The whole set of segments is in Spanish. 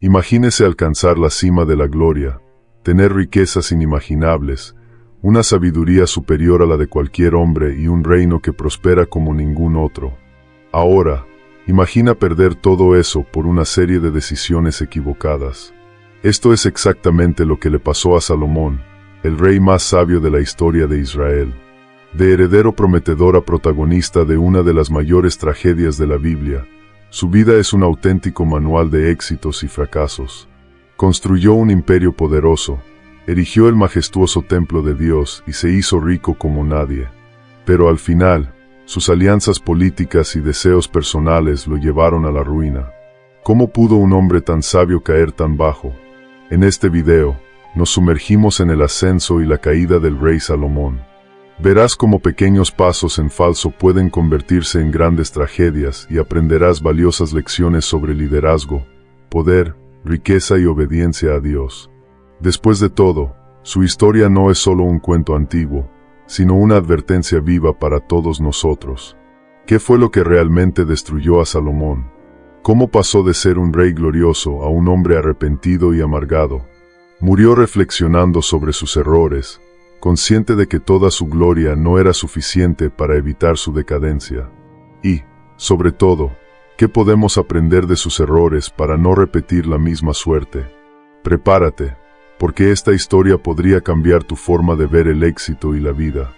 Imagínese alcanzar la cima de la gloria, tener riquezas inimaginables, una sabiduría superior a la de cualquier hombre y un reino que prospera como ningún otro. Ahora, imagina perder todo eso por una serie de decisiones equivocadas. Esto es exactamente lo que le pasó a Salomón, el rey más sabio de la historia de Israel. De heredero prometedor a protagonista de una de las mayores tragedias de la Biblia, su vida es un auténtico manual de éxitos y fracasos. Construyó un imperio poderoso, erigió el majestuoso templo de Dios y se hizo rico como nadie. Pero al final, sus alianzas políticas y deseos personales lo llevaron a la ruina. ¿Cómo pudo un hombre tan sabio caer tan bajo? En este video, nos sumergimos en el ascenso y la caída del rey Salomón. Verás cómo pequeños pasos en falso pueden convertirse en grandes tragedias y aprenderás valiosas lecciones sobre liderazgo, poder, riqueza y obediencia a Dios. Después de todo, su historia no es solo un cuento antiguo, sino una advertencia viva para todos nosotros. ¿Qué fue lo que realmente destruyó a Salomón? ¿Cómo pasó de ser un rey glorioso a un hombre arrepentido y amargado? Murió reflexionando sobre sus errores, consciente de que toda su gloria no era suficiente para evitar su decadencia. Y, sobre todo, ¿qué podemos aprender de sus errores para no repetir la misma suerte? Prepárate, porque esta historia podría cambiar tu forma de ver el éxito y la vida.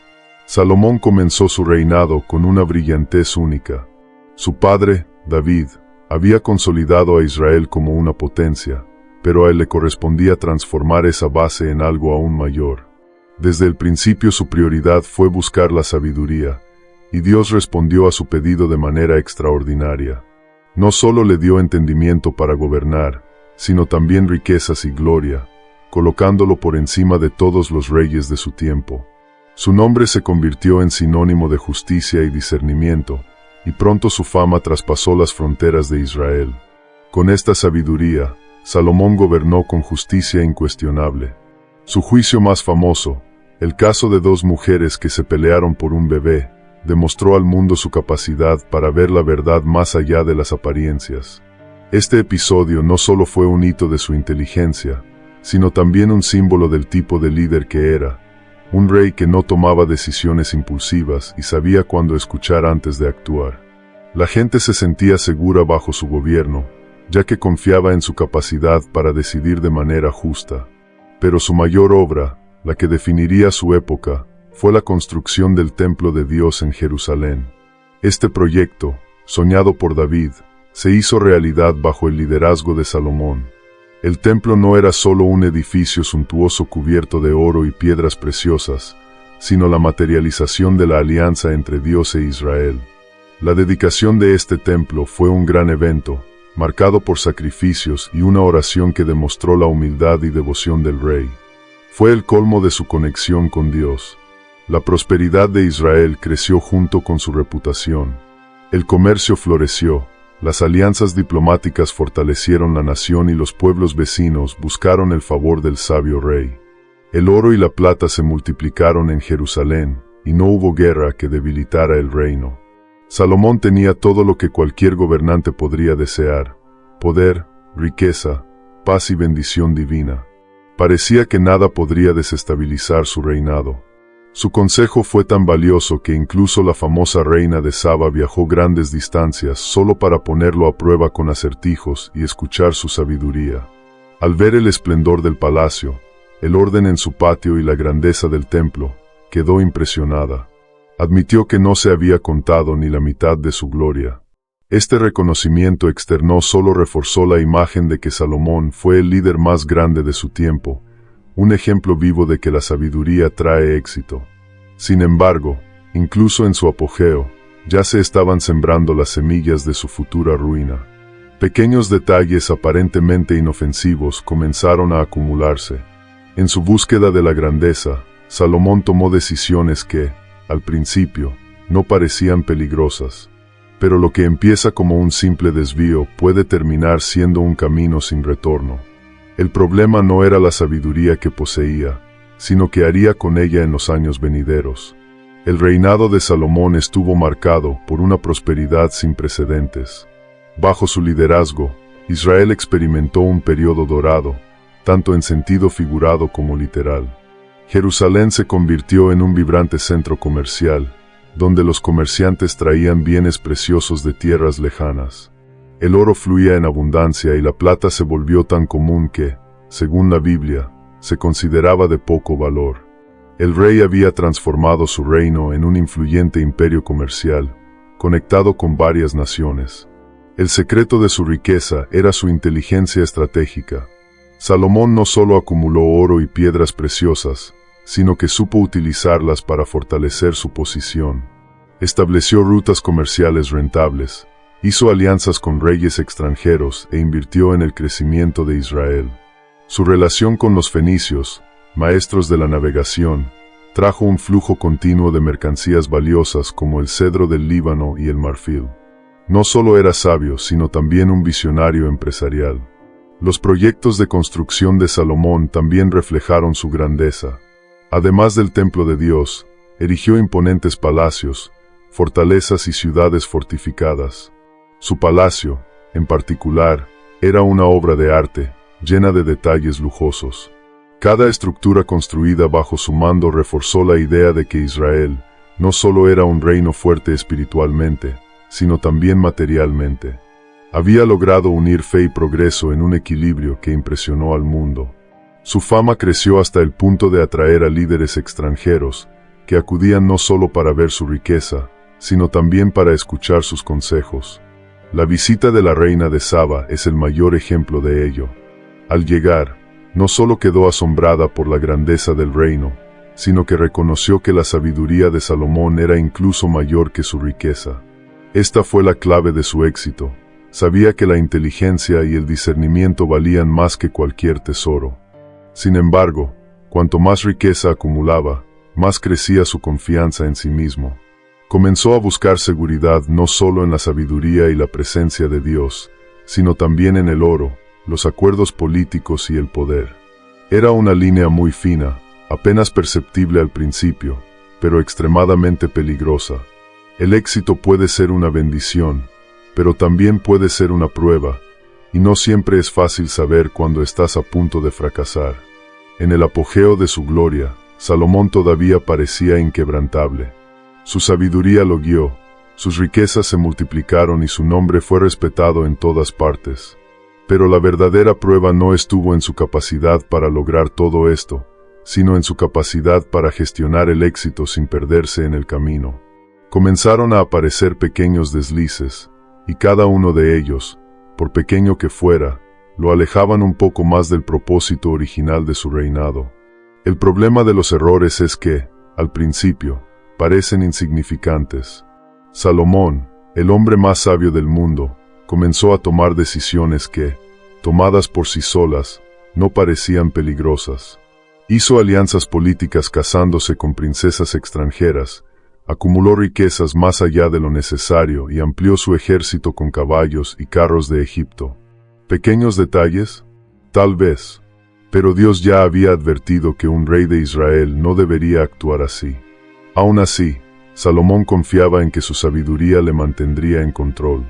Salomón comenzó su reinado con una brillantez única. Su padre, David, había consolidado a Israel como una potencia, pero a él le correspondía transformar esa base en algo aún mayor. Desde el principio su prioridad fue buscar la sabiduría, y Dios respondió a su pedido de manera extraordinaria. No solo le dio entendimiento para gobernar, sino también riquezas y gloria, colocándolo por encima de todos los reyes de su tiempo. Su nombre se convirtió en sinónimo de justicia y discernimiento, y pronto su fama traspasó las fronteras de Israel. Con esta sabiduría, Salomón gobernó con justicia incuestionable. Su juicio más famoso, el caso de dos mujeres que se pelearon por un bebé, demostró al mundo su capacidad para ver la verdad más allá de las apariencias. Este episodio no solo fue un hito de su inteligencia, sino también un símbolo del tipo de líder que era, un rey que no tomaba decisiones impulsivas y sabía cuándo escuchar antes de actuar. La gente se sentía segura bajo su gobierno, ya que confiaba en su capacidad para decidir de manera justa. Pero su mayor obra, la que definiría su época, fue la construcción del Templo de Dios en Jerusalén. Este proyecto, soñado por David, se hizo realidad bajo el liderazgo de Salomón. El templo no era solo un edificio suntuoso cubierto de oro y piedras preciosas, sino la materialización de la alianza entre Dios e Israel. La dedicación de este templo fue un gran evento, marcado por sacrificios y una oración que demostró la humildad y devoción del rey. Fue el colmo de su conexión con Dios. La prosperidad de Israel creció junto con su reputación. El comercio floreció, las alianzas diplomáticas fortalecieron la nación y los pueblos vecinos buscaron el favor del sabio rey. El oro y la plata se multiplicaron en Jerusalén, y no hubo guerra que debilitara el reino. Salomón tenía todo lo que cualquier gobernante podría desear: poder, riqueza, paz y bendición divina. Parecía que nada podría desestabilizar su reinado. Su consejo fue tan valioso que incluso la famosa reina de Saba viajó grandes distancias solo para ponerlo a prueba con acertijos y escuchar su sabiduría. Al ver el esplendor del palacio, el orden en su patio y la grandeza del templo, quedó impresionada. Admitió que no se había contado ni la mitad de su gloria. Este reconocimiento externo solo reforzó la imagen de que Salomón fue el líder más grande de su tiempo, un ejemplo vivo de que la sabiduría trae éxito. Sin embargo, incluso en su apogeo, ya se estaban sembrando las semillas de su futura ruina. Pequeños detalles aparentemente inofensivos comenzaron a acumularse. En su búsqueda de la grandeza, Salomón tomó decisiones que, al principio, no parecían peligrosas. Pero lo que empieza como un simple desvío puede terminar siendo un camino sin retorno. El problema no era la sabiduría que poseía, sino qué haría con ella en los años venideros. El reinado de Salomón estuvo marcado por una prosperidad sin precedentes. Bajo su liderazgo, Israel experimentó un periodo dorado, tanto en sentido figurado como literal. Jerusalén se convirtió en un vibrante centro comercial, donde los comerciantes traían bienes preciosos de tierras lejanas. El oro fluía en abundancia y la plata se volvió tan común que, según la Biblia, se consideraba de poco valor. El rey había transformado su reino en un influyente imperio comercial, conectado con varias naciones. El secreto de su riqueza era su inteligencia estratégica. Salomón no solo acumuló oro y piedras preciosas, sino que supo utilizarlas para fortalecer su posición. Estableció rutas comerciales rentables, hizo alianzas con reyes extranjeros e invirtió en el crecimiento de Israel. Su relación con los fenicios, maestros de la navegación, trajo un flujo continuo de mercancías valiosas como el cedro del Líbano y el marfil. No solo era sabio, sino también un visionario empresarial. Los proyectos de construcción de Salomón también reflejaron su grandeza. Además del templo de Dios, erigió imponentes palacios, fortalezas y ciudades fortificadas. Su palacio, en particular, era una obra de arte, llena de detalles lujosos. Cada estructura construida bajo su mando reforzó la idea de que Israel no solo era un reino fuerte espiritualmente, sino también materialmente. Había logrado unir fe y progreso en un equilibrio que impresionó al mundo. Su fama creció hasta el punto de atraer a líderes extranjeros, que acudían no solo para ver su riqueza, sino también para escuchar sus consejos. La visita de la reina de Saba es el mayor ejemplo de ello. Al llegar, no solo quedó asombrada por la grandeza del reino, sino que reconoció que la sabiduría de Salomón era incluso mayor que su riqueza. Esta fue la clave de su éxito. Sabía que la inteligencia y el discernimiento valían más que cualquier tesoro. Sin embargo, cuanto más riqueza acumulaba, más crecía su confianza en sí mismo. Comenzó a buscar seguridad no solo en la sabiduría y la presencia de Dios, sino también en el oro, los acuerdos políticos y el poder. Era una línea muy fina, apenas perceptible al principio, pero extremadamente peligrosa. El éxito puede ser una bendición, pero también puede ser una prueba, y no siempre es fácil saber cuándo estás a punto de fracasar. En el apogeo de su gloria, Salomón todavía parecía inquebrantable. Su sabiduría lo guió, sus riquezas se multiplicaron y su nombre fue respetado en todas partes. Pero la verdadera prueba no estuvo en su capacidad para lograr todo esto, sino en su capacidad para gestionar el éxito sin perderse en el camino. Comenzaron a aparecer pequeños deslices, y cada uno de ellos, por pequeño que fuera, lo alejaban un poco más del propósito original de su reinado. El problema de los errores es que, al principio, parecen insignificantes. Salomón, el hombre más sabio del mundo, comenzó a tomar decisiones que, tomadas por sí solas, no parecían peligrosas. Hizo alianzas políticas casándose con princesas extranjeras, acumuló riquezas más allá de lo necesario y amplió su ejército con caballos y carros de Egipto. ¿Pequeños detalles? Tal vez. Pero Dios ya había advertido que un rey de Israel no debería actuar así. Aún así, Salomón confiaba en que su sabiduría le mantendría en control.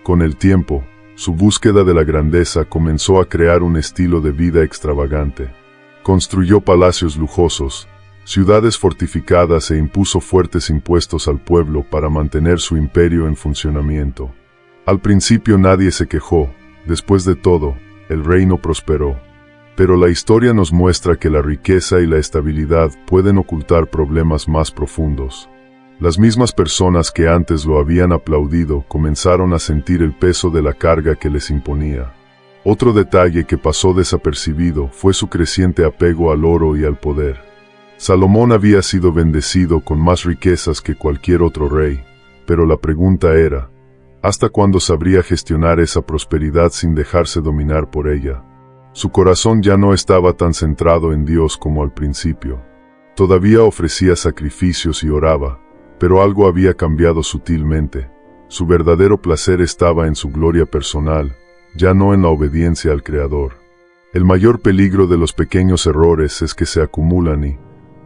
Con el tiempo, su búsqueda de la grandeza comenzó a crear un estilo de vida extravagante. Construyó palacios lujosos, ciudades fortificadas e impuso fuertes impuestos al pueblo para mantener su imperio en funcionamiento. Al principio nadie se quejó, después de todo, el reino prosperó. Pero la historia nos muestra que la riqueza y la estabilidad pueden ocultar problemas más profundos. Las mismas personas que antes lo habían aplaudido comenzaron a sentir el peso de la carga que les imponía. Otro detalle que pasó desapercibido fue su creciente apego al oro y al poder. Salomón había sido bendecido con más riquezas que cualquier otro rey, pero la pregunta era, ¿hasta cuándo sabría gestionar esa prosperidad sin dejarse dominar por ella? Su corazón ya no estaba tan centrado en Dios como al principio. Todavía ofrecía sacrificios y oraba, pero algo había cambiado sutilmente. Su verdadero placer estaba en su gloria personal, ya no en la obediencia al Creador. El mayor peligro de los pequeños errores es que se acumulan y,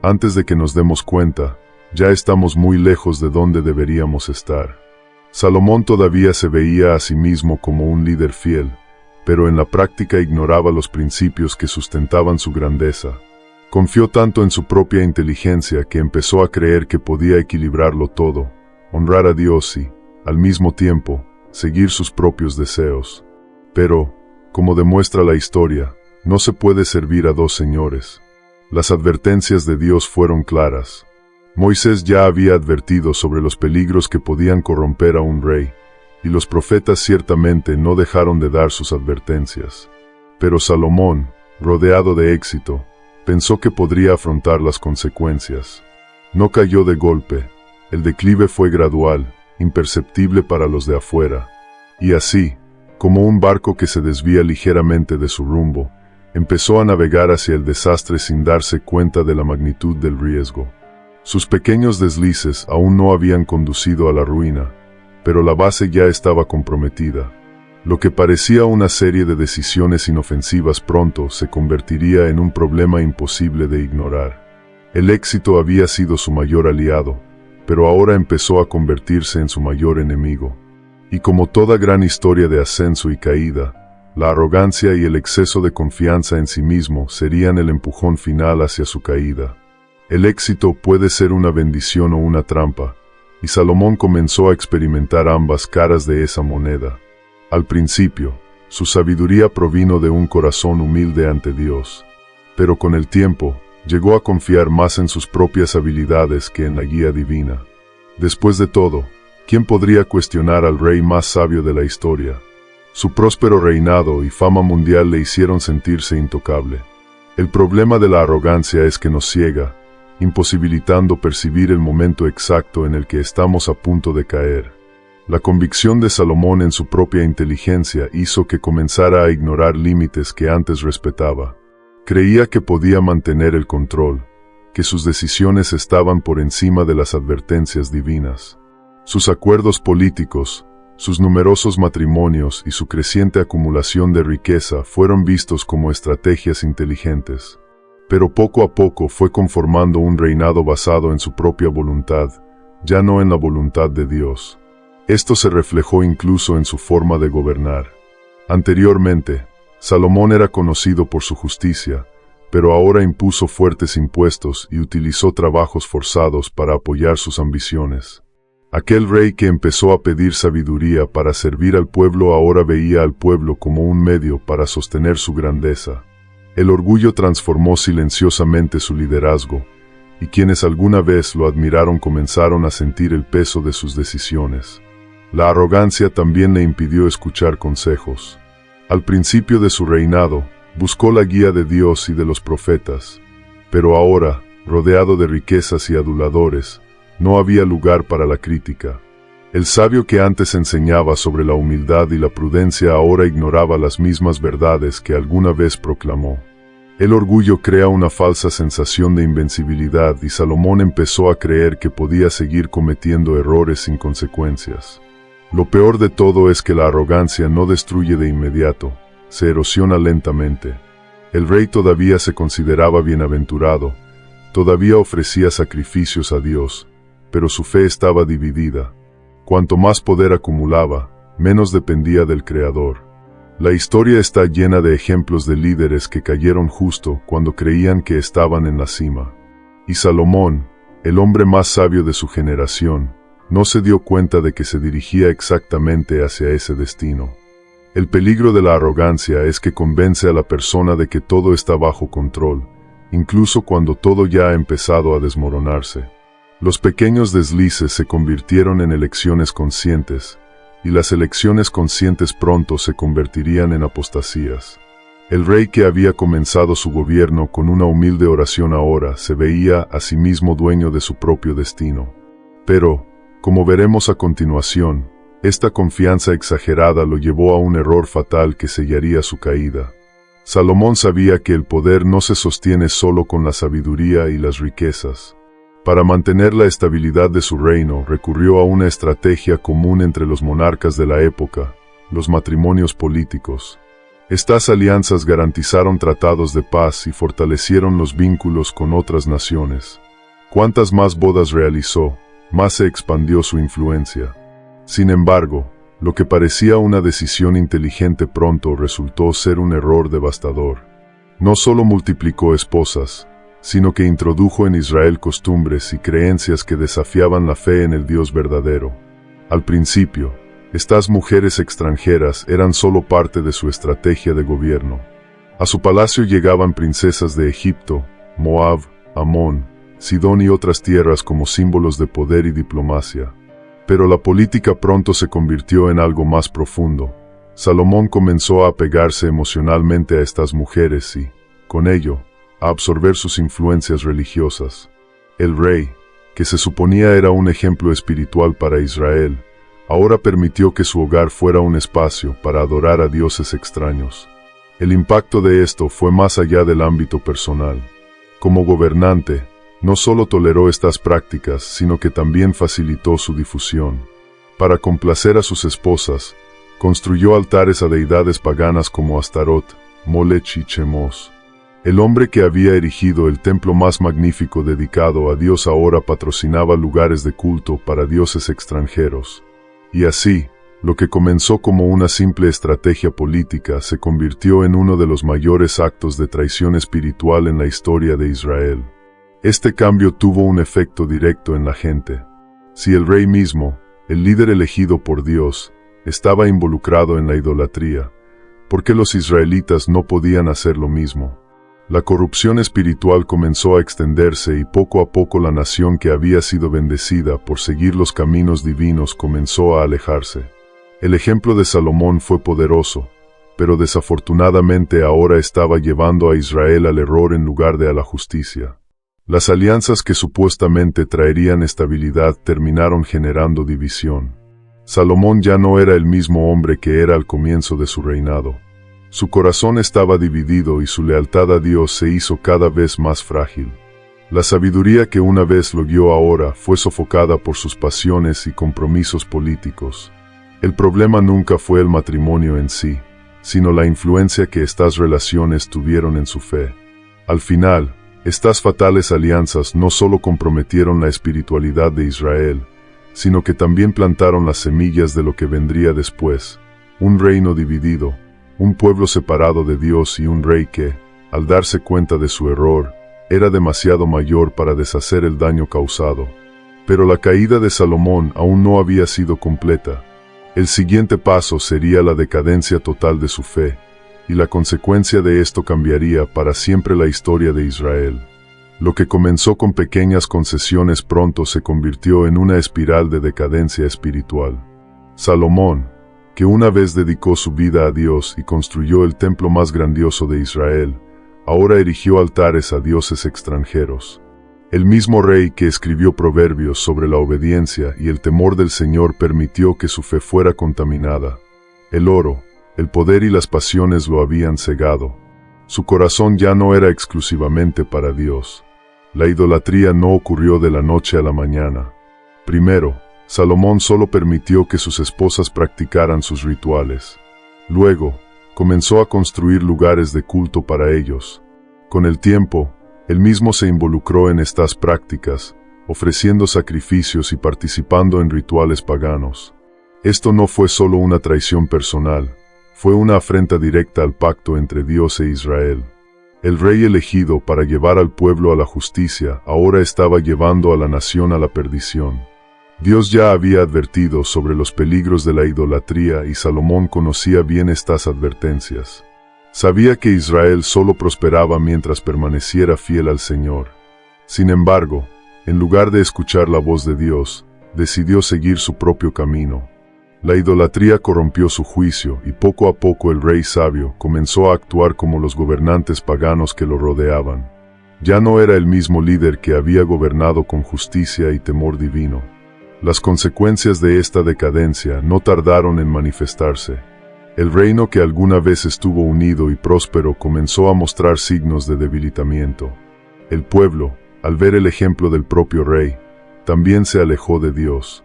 antes de que nos demos cuenta, ya estamos muy lejos de donde deberíamos estar. Salomón todavía se veía a sí mismo como un líder fiel, pero en la práctica ignoraba los principios que sustentaban su grandeza. Confió tanto en su propia inteligencia que empezó a creer que podía equilibrarlo todo, honrar a Dios y, al mismo tiempo, seguir sus propios deseos. Pero, como demuestra la historia, no se puede servir a dos señores. Las advertencias de Dios fueron claras. Moisés ya había advertido sobre los peligros que podían corromper a un rey, y los profetas ciertamente no dejaron de dar sus advertencias. Pero Salomón, rodeado de éxito, pensó que podría afrontar las consecuencias. No cayó de golpe, el declive fue gradual, imperceptible para los de afuera. Y así, como un barco que se desvía ligeramente de su rumbo, empezó a navegar hacia el desastre sin darse cuenta de la magnitud del riesgo. Sus pequeños deslices aún no habían conducido a la ruina, pero la base ya estaba comprometida. Lo que parecía una serie de decisiones inofensivas pronto se convertiría en un problema imposible de ignorar. El éxito había sido su mayor aliado, pero ahora empezó a convertirse en su mayor enemigo. Y como toda gran historia de ascenso y caída, la arrogancia y el exceso de confianza en sí mismo serían el empujón final hacia su caída. El éxito puede ser una bendición o una trampa, y Salomón comenzó a experimentar ambas caras de esa moneda. Al principio, su sabiduría provino de un corazón humilde ante Dios, pero con el tiempo, llegó a confiar más en sus propias habilidades que en la guía divina. Después de todo, ¿quién podría cuestionar al rey más sabio de la historia? Su próspero reinado y fama mundial le hicieron sentirse intocable. El problema de la arrogancia es que nos ciega, imposibilitando percibir el momento exacto en el que estamos a punto de caer. La convicción de Salomón en su propia inteligencia hizo que comenzara a ignorar límites que antes respetaba. Creía que podía mantener el control, que sus decisiones estaban por encima de las advertencias divinas. Sus acuerdos políticos, sus numerosos matrimonios y su creciente acumulación de riqueza fueron vistos como estrategias inteligentes. Pero poco a poco fue conformando un reinado basado en su propia voluntad, ya no en la voluntad de Dios. Esto se reflejó incluso en su forma de gobernar. Anteriormente, Salomón era conocido por su justicia, pero ahora impuso fuertes impuestos y utilizó trabajos forzados para apoyar sus ambiciones. Aquel rey que empezó a pedir sabiduría para servir al pueblo ahora veía al pueblo como un medio para sostener su grandeza. El orgullo transformó silenciosamente su liderazgo, y quienes alguna vez lo admiraron comenzaron a sentir el peso de sus decisiones. La arrogancia también le impidió escuchar consejos. Al principio de su reinado, buscó la guía de Dios y de los profetas, pero ahora, rodeado de riquezas y aduladores, no había lugar para la crítica. El sabio que antes enseñaba sobre la humildad y la prudencia ahora ignoraba las mismas verdades que alguna vez proclamó. El orgullo crea una falsa sensación de invencibilidad y Salomón empezó a creer que podía seguir cometiendo errores sin consecuencias. Lo peor de todo es que la arrogancia no destruye de inmediato, se erosiona lentamente. El rey todavía se consideraba bienaventurado, todavía ofrecía sacrificios a Dios, pero su fe estaba dividida. Cuanto más poder acumulaba, menos dependía del Creador. La historia está llena de ejemplos de líderes que cayeron justo cuando creían que estaban en la cima. Y Salomón, el hombre más sabio de su generación, no se dio cuenta de que se dirigía exactamente hacia ese destino. El peligro de la arrogancia es que convence a la persona de que todo está bajo control, incluso cuando todo ya ha empezado a desmoronarse. Los pequeños deslices se convirtieron en elecciones conscientes, y las elecciones conscientes pronto se convertirían en apostasías. El rey que había comenzado su gobierno con una humilde oración ahora se veía a sí mismo dueño de su propio destino. Pero, como veremos a continuación, esta confianza exagerada lo llevó a un error fatal que sellaría su caída. Salomón sabía que el poder no se sostiene solo con la sabiduría y las riquezas. Para mantener la estabilidad de su reino, recurrió a una estrategia común entre los monarcas de la época, los matrimonios políticos. Estas alianzas garantizaron tratados de paz y fortalecieron los vínculos con otras naciones. Cuantas más bodas realizó, más se expandió su influencia. Sin embargo, Lo que parecía una decisión inteligente pronto resultó ser un error devastador. No solo multiplicó esposas, sino que introdujo en Israel costumbres y creencias que desafiaban la fe en el Dios verdadero. Al principio, estas mujeres extranjeras eran solo parte de su estrategia de gobierno. A su palacio llegaban princesas de Egipto, Moab, Amón, Sidón y otras tierras como símbolos de poder y diplomacia. Pero la política pronto se convirtió en algo más profundo. Salomón comenzó a apegarse emocionalmente a estas mujeres y, con ello, a absorber sus influencias religiosas. El rey, que se suponía era un ejemplo espiritual para Israel, ahora permitió que su hogar fuera un espacio para adorar a dioses extraños. El impacto de esto fue más allá del ámbito personal. Como gobernante, no solo toleró estas prácticas, sino que también facilitó su difusión. Para complacer a sus esposas, construyó altares a deidades paganas como Astarot, Molech y Chemos. El hombre que había erigido el templo más magnífico dedicado a Dios ahora patrocinaba lugares de culto para dioses extranjeros. Y así, lo que comenzó como una simple estrategia política se convirtió en uno de los mayores actos de traición espiritual en la historia de Israel. Este cambio tuvo un efecto directo en la gente. Si el rey mismo, el líder elegido por Dios, estaba involucrado en la idolatría, ¿por qué los israelitas no podían hacer lo mismo? La corrupción espiritual comenzó a extenderse y poco a poco la nación que había sido bendecida por seguir los caminos divinos comenzó a alejarse. El ejemplo de Salomón fue poderoso, pero desafortunadamente ahora estaba llevando a Israel al error en lugar de a la justicia. Las alianzas que supuestamente traerían estabilidad terminaron generando división. Salomón ya no era el mismo hombre que era al comienzo de su reinado. Su corazón estaba dividido y su lealtad a Dios se hizo cada vez más frágil. La sabiduría que una vez lo guió ahora fue sofocada por sus pasiones y compromisos políticos. El problema nunca fue el matrimonio en sí, sino la influencia que estas relaciones tuvieron en su fe. Al final, estas fatales alianzas no solo comprometieron la espiritualidad de Israel, sino que también plantaron las semillas de lo que vendría después, un reino dividido, un pueblo separado de Dios y un rey que, al darse cuenta de su error, era demasiado mayor para deshacer el daño causado. Pero la caída de Salomón aún no había sido completa. El siguiente paso sería la decadencia total de su fe, y la consecuencia de esto cambiaría para siempre la historia de Israel. Lo que comenzó con pequeñas concesiones pronto se convirtió en una espiral de decadencia espiritual. Salomón, que una vez dedicó su vida a Dios y construyó el templo más grandioso de Israel, ahora erigió altares a dioses extranjeros. El mismo rey que escribió proverbios sobre la obediencia y el temor del Señor permitió que su fe fuera contaminada. El oro, el poder y las pasiones lo habían cegado. Su corazón ya no era exclusivamente para Dios. La idolatría no ocurrió de la noche a la mañana. Primero, Salomón solo permitió que sus esposas practicaran sus rituales. Luego, comenzó a construir lugares de culto para ellos. Con el tiempo, él mismo se involucró en estas prácticas, ofreciendo sacrificios y participando en rituales paganos. Esto no fue solo una traición personal, fue una afrenta directa al pacto entre Dios e Israel. El rey elegido para llevar al pueblo a la justicia ahora estaba llevando a la nación a la perdición. Dios ya había advertido sobre los peligros de la idolatría y Salomón conocía bien estas advertencias. Sabía que Israel solo prosperaba mientras permaneciera fiel al Señor. Sin embargo, en lugar de escuchar la voz de Dios, decidió seguir su propio camino. La idolatría corrompió su juicio y poco a poco el rey sabio comenzó a actuar como los gobernantes paganos que lo rodeaban. Ya no era el mismo líder que había gobernado con justicia y temor divino. Las consecuencias de esta decadencia no tardaron en manifestarse. El reino que alguna vez estuvo unido y próspero comenzó a mostrar signos de debilitamiento. El pueblo, al ver el ejemplo del propio rey, también se alejó de Dios.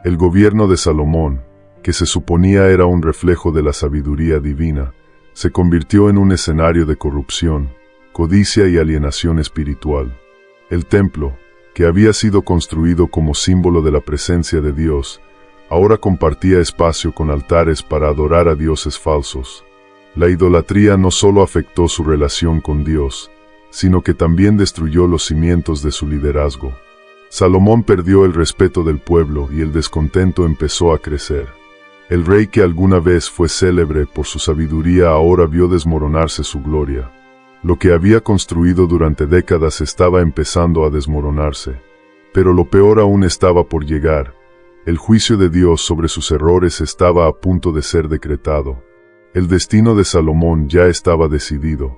El gobierno de Salomón, que se suponía era un reflejo de la sabiduría divina, se convirtió en un escenario de corrupción, codicia y alienación espiritual. El templo, que había sido construido como símbolo de la presencia de Dios, ahora compartía espacio con altares para adorar a dioses falsos. La idolatría no solo afectó su relación con Dios, sino que también destruyó los cimientos de su liderazgo. Salomón perdió el respeto del pueblo y el descontento empezó a crecer. El rey que alguna vez fue célebre por su sabiduría ahora vio desmoronarse su gloria. Lo que había construido durante décadas estaba empezando a desmoronarse. Pero lo peor aún estaba por llegar. El juicio de Dios sobre sus errores estaba a punto de ser decretado. El destino de Salomón ya estaba decidido.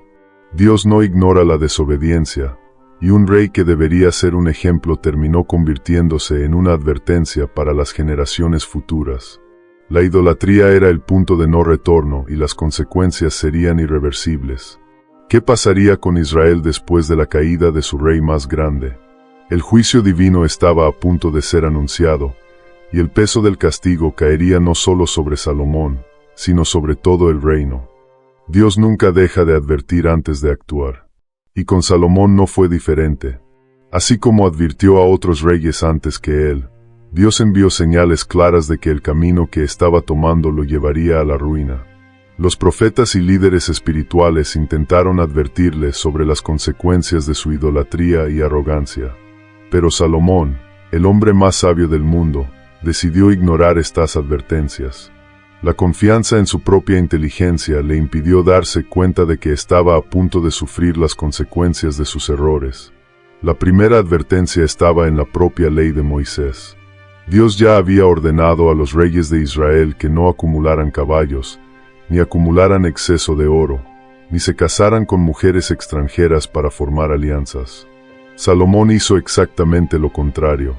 Dios no ignora la desobediencia, y un rey que debería ser un ejemplo terminó convirtiéndose en una advertencia para las generaciones futuras. La idolatría era el punto de no retorno y las consecuencias serían irreversibles. ¿Qué pasaría con Israel después de la caída de su rey más grande? El juicio divino estaba a punto de ser anunciado, y el peso del castigo caería no solo sobre Salomón, sino sobre todo el reino. Dios nunca deja de advertir antes de actuar. Y con Salomón no fue diferente. Así como advirtió a otros reyes antes que él, Dios envió señales claras de que el camino que estaba tomando lo llevaría a la ruina. Los profetas y líderes espirituales intentaron advertirle sobre las consecuencias de su idolatría y arrogancia. Pero Salomón, el hombre más sabio del mundo, decidió ignorar estas advertencias. La confianza en su propia inteligencia le impidió darse cuenta de que estaba a punto de sufrir las consecuencias de sus errores. La primera advertencia estaba en la propia ley de Moisés. Dios ya había ordenado a los reyes de Israel que no acumularan caballos, ni acumularan exceso de oro, ni se casaran con mujeres extranjeras para formar alianzas. Salomón hizo exactamente lo contrario.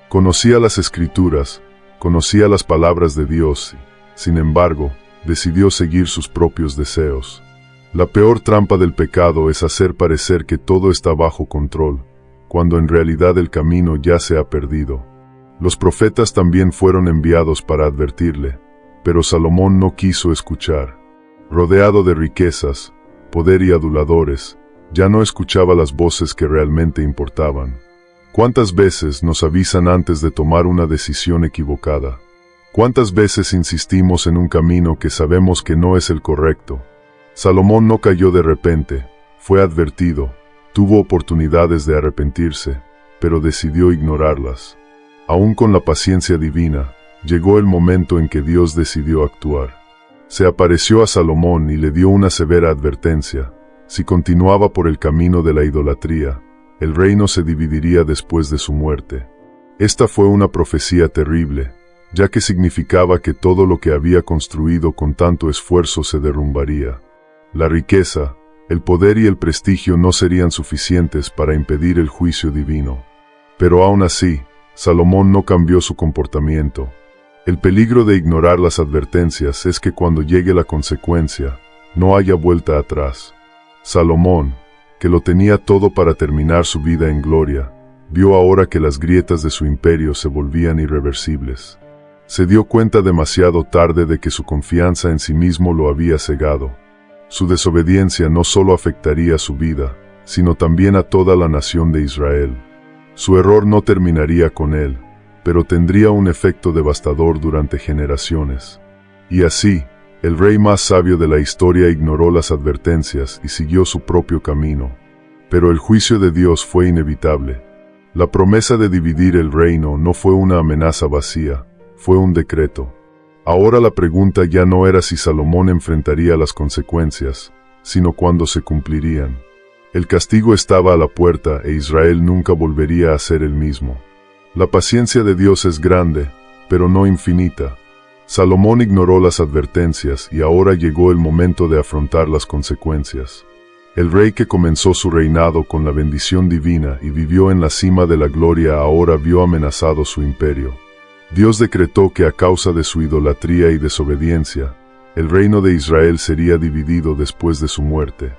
Conocía las Escrituras, conocía las palabras de Dios, sin embargo, decidió seguir sus propios deseos. La peor trampa del pecado es hacer parecer que todo está bajo control, cuando en realidad el camino ya se ha perdido. Los profetas también fueron enviados para advertirle, pero Salomón no quiso escuchar. Rodeado de riquezas, poder y aduladores, ya no escuchaba las voces que realmente importaban. ¿Cuántas veces nos avisan antes de tomar una decisión equivocada? ¿Cuántas veces insistimos en un camino que sabemos que no es el correcto? Salomón no cayó de repente, fue advertido, tuvo oportunidades de arrepentirse, pero decidió ignorarlas. Aún con la paciencia divina, llegó el momento en que Dios decidió actuar. Se apareció a Salomón y le dio una severa advertencia. Si continuaba por el camino de la idolatría, el reino se dividiría después de su muerte. Esta fue una profecía terrible, ya que significaba que todo lo que había construido con tanto esfuerzo se derrumbaría. La riqueza, el poder y el prestigio no serían suficientes para impedir el juicio divino. Pero aún así, Salomón no cambió su comportamiento. El peligro de ignorar las advertencias es que cuando llegue la consecuencia, no haya vuelta atrás. Salomón, que lo tenía todo para terminar su vida en gloria, vio ahora que las grietas de su imperio se volvían irreversibles. Se dio cuenta demasiado tarde de que su confianza en sí mismo lo había cegado. Su desobediencia no solo afectaría su vida, sino también a toda la nación de Israel. Su error no terminaría con él, pero tendría un efecto devastador durante generaciones. Y así, el rey más sabio de la historia ignoró las advertencias y siguió su propio camino. Pero el juicio de Dios fue inevitable. La promesa de dividir el reino no fue una amenaza vacía, fue un decreto. Ahora la pregunta ya no era si Salomón enfrentaría las consecuencias, sino cuándo se cumplirían. El castigo estaba a la puerta e Israel nunca volvería a ser el mismo. La paciencia de Dios es grande, pero no infinita. Salomón ignoró las advertencias y ahora llegó el momento de afrontar las consecuencias. El rey que comenzó su reinado con la bendición divina y vivió en la cima de la gloria ahora vio amenazado su imperio. Dios decretó que a causa de su idolatría y desobediencia, el reino de Israel sería dividido después de su muerte.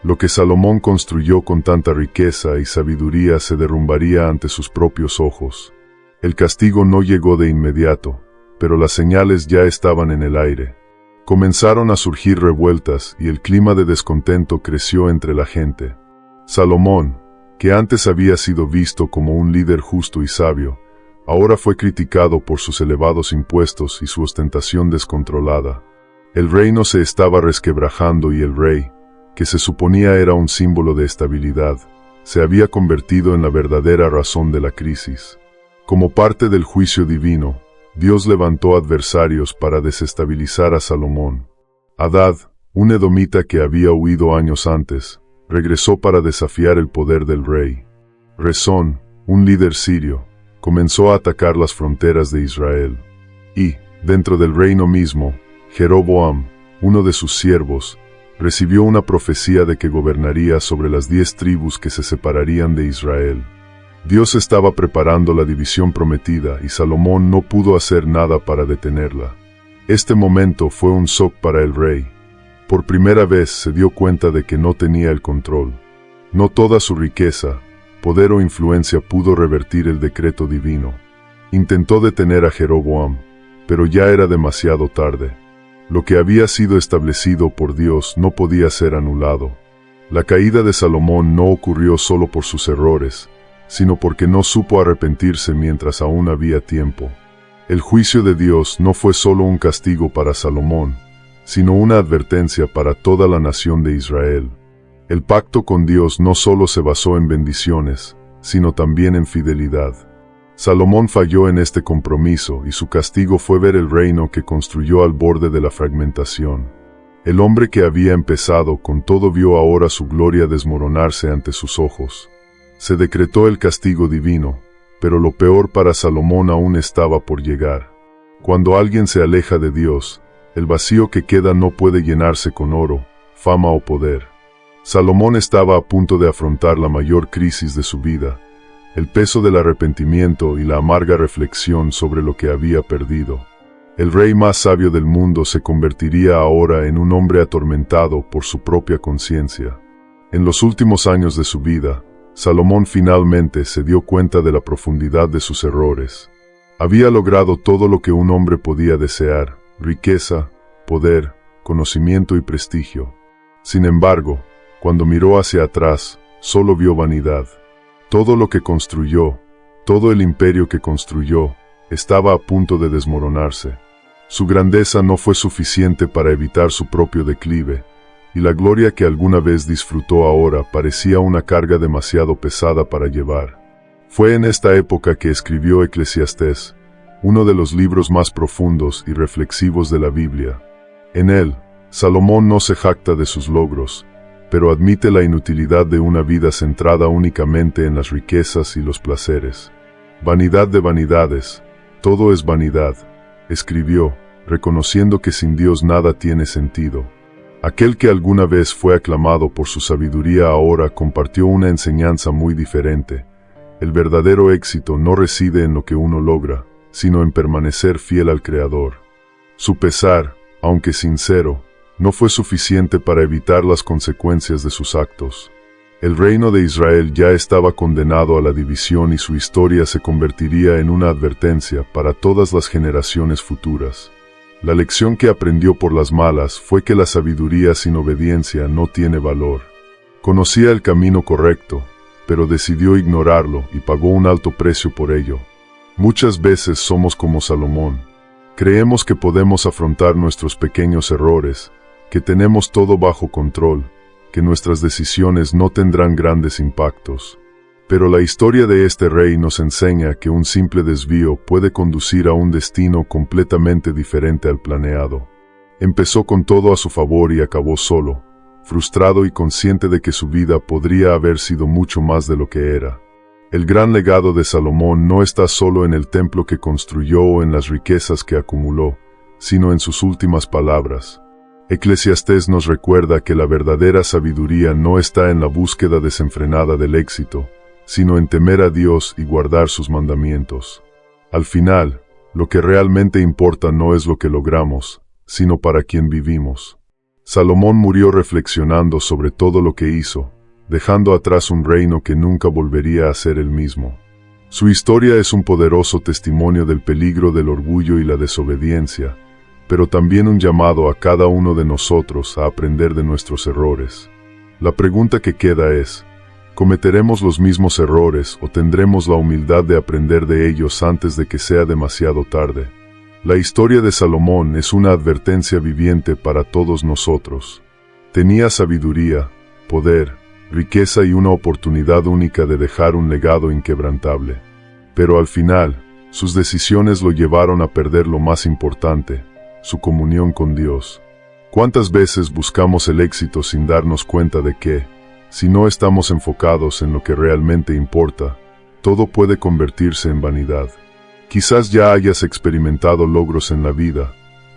Lo que Salomón construyó con tanta riqueza y sabiduría se derrumbaría ante sus propios ojos. El castigo no llegó de inmediato, pero las señales ya estaban en el aire. Comenzaron a surgir revueltas y el clima de descontento creció entre la gente. Salomón, que antes había sido visto como un líder justo y sabio, Ahora fue criticado por sus elevados impuestos y su ostentación descontrolada. El reino se estaba resquebrajando y el rey, que se suponía era un símbolo de estabilidad, se había convertido en la verdadera razón de la crisis. Como parte del juicio divino, Dios levantó adversarios para desestabilizar a Salomón. Hadad, un edomita que había huido años antes, regresó para desafiar el poder del rey. Rezón, un líder sirio, comenzó a atacar las fronteras de Israel. Y, dentro del reino mismo, Jeroboam, uno de sus siervos, recibió una profecía de que gobernaría sobre las 10 tribus que se separarían de Israel. Dios estaba preparando la división prometida y Salomón no pudo hacer nada para detenerla. Este momento fue un shock para el rey. Por primera vez se dio cuenta de que no tenía el control. No toda su riqueza, poder o influencia pudo revertir el decreto divino. Intentó detener a Jeroboam, pero ya era demasiado tarde. Lo que había sido establecido por Dios no podía ser anulado. La caída de Salomón no ocurrió solo por sus errores, sino porque no supo arrepentirse mientras aún había tiempo. El juicio de Dios no fue solo un castigo para Salomón, sino una advertencia para toda la nación de Israel. El pacto con Dios no solo se basó en bendiciones, sino también en fidelidad. Salomón falló en este compromiso y su castigo fue ver el reino que construyó al borde de la fragmentación. El hombre que había empezado con todo vio ahora su gloria desmoronarse ante sus ojos. Se decretó el castigo divino, pero lo peor para Salomón aún estaba por llegar. Cuando alguien se aleja de Dios, el vacío que queda no puede llenarse con oro, fama o poder. Salomón estaba a punto de afrontar la mayor crisis de su vida, el peso del arrepentimiento y la amarga reflexión sobre lo que había perdido. El rey más sabio del mundo se convertiría ahora en un hombre atormentado por su propia conciencia. En los últimos años de su vida, Salomón finalmente se dio cuenta de la profundidad de sus errores. Había logrado todo lo que un hombre podía desear: riqueza, poder, conocimiento y prestigio. Sin embargo, cuando miró hacia atrás, solo vio vanidad. Todo lo que construyó, todo el imperio que construyó, estaba a punto de desmoronarse. Su grandeza no fue suficiente para evitar su propio declive, y la gloria que alguna vez disfrutó ahora parecía una carga demasiado pesada para llevar. Fue en esta época que escribió Eclesiastés, uno de los libros más profundos y reflexivos de la Biblia. En él, Salomón no se jacta de sus logros, pero admite la inutilidad de una vida centrada únicamente en las riquezas y los placeres. Vanidad de vanidades, todo es vanidad, escribió, reconociendo que sin Dios nada tiene sentido. Aquel que alguna vez fue aclamado por su sabiduría ahora compartió una enseñanza muy diferente. El verdadero éxito no reside en lo que uno logra, sino en permanecer fiel al Creador. Su pesar, aunque sincero, no fue suficiente para evitar las consecuencias de sus actos. El reino de Israel ya estaba condenado a la división y su historia se convertiría en una advertencia para todas las generaciones futuras. La lección que aprendió por las malas fue que la sabiduría sin obediencia no tiene valor. Conocía el camino correcto, pero decidió ignorarlo y pagó un alto precio por ello. Muchas veces somos como Salomón. Creemos que podemos afrontar nuestros pequeños errores, que tenemos todo bajo control, que nuestras decisiones no tendrán grandes impactos. Pero la historia de este rey nos enseña que un simple desvío puede conducir a un destino completamente diferente al planeado. Empezó con todo a su favor y acabó solo, frustrado y consciente de que su vida podría haber sido mucho más de lo que era. El gran legado de Salomón no está solo en el templo que construyó o en las riquezas que acumuló, sino en sus últimas palabras. Eclesiastés nos recuerda que la verdadera sabiduría no está en la búsqueda desenfrenada del éxito, sino en temer a Dios y guardar sus mandamientos. Al final, lo que realmente importa no es lo que logramos, sino para quién vivimos. Salomón murió reflexionando sobre todo lo que hizo, dejando atrás un reino que nunca volvería a ser el mismo. Su historia es un poderoso testimonio del peligro del orgullo y la desobediencia, pero también un llamado a cada uno de nosotros a aprender de nuestros errores. La pregunta que queda es, Cometeremos los mismos errores o tendremos la humildad de aprender de ellos antes de que sea demasiado tarde. La historia de Salomón es una advertencia viviente para todos nosotros. Tenía sabiduría, poder, riqueza y una oportunidad única de dejar un legado inquebrantable. Pero al final, sus decisiones lo llevaron a perder lo más importante, su comunión con Dios. ¿Cuántas veces buscamos el éxito sin darnos cuenta de que, si no estamos enfocados en lo que realmente importa, todo puede convertirse en vanidad? Quizás ya hayas experimentado logros en la vida,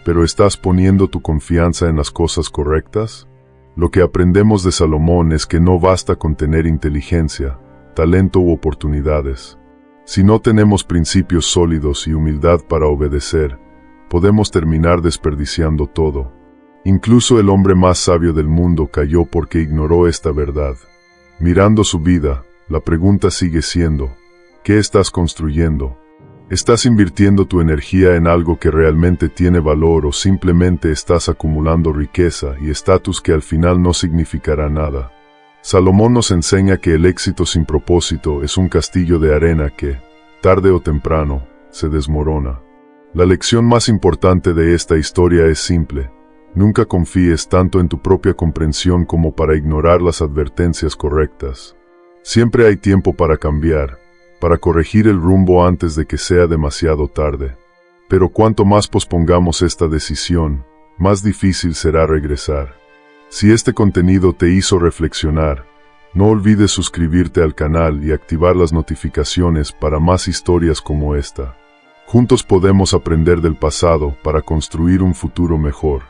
pero ¿estás poniendo tu confianza en las cosas correctas? Lo que aprendemos de Salomón es que no basta con tener inteligencia, talento u oportunidades. Si no tenemos principios sólidos y humildad para obedecer, podemos terminar desperdiciando todo. Incluso el hombre más sabio del mundo cayó porque ignoró esta verdad. Mirando su vida, la pregunta sigue siendo, ¿qué estás construyendo? ¿Estás invirtiendo tu energía en algo que realmente tiene valor o simplemente estás acumulando riqueza y estatus que al final no significará nada? Salomón nos enseña que el éxito sin propósito es un castillo de arena que, tarde o temprano, se desmorona. La lección más importante de esta historia es simple. Nunca confíes tanto en tu propia comprensión como para ignorar las advertencias correctas. Siempre hay tiempo para cambiar, para corregir el rumbo antes de que sea demasiado tarde. Pero cuanto más pospongamos esta decisión, más difícil será regresar. Si este contenido te hizo reflexionar, no olvides suscribirte al canal y activar las notificaciones para más historias como esta. Juntos podemos aprender del pasado para construir un futuro mejor.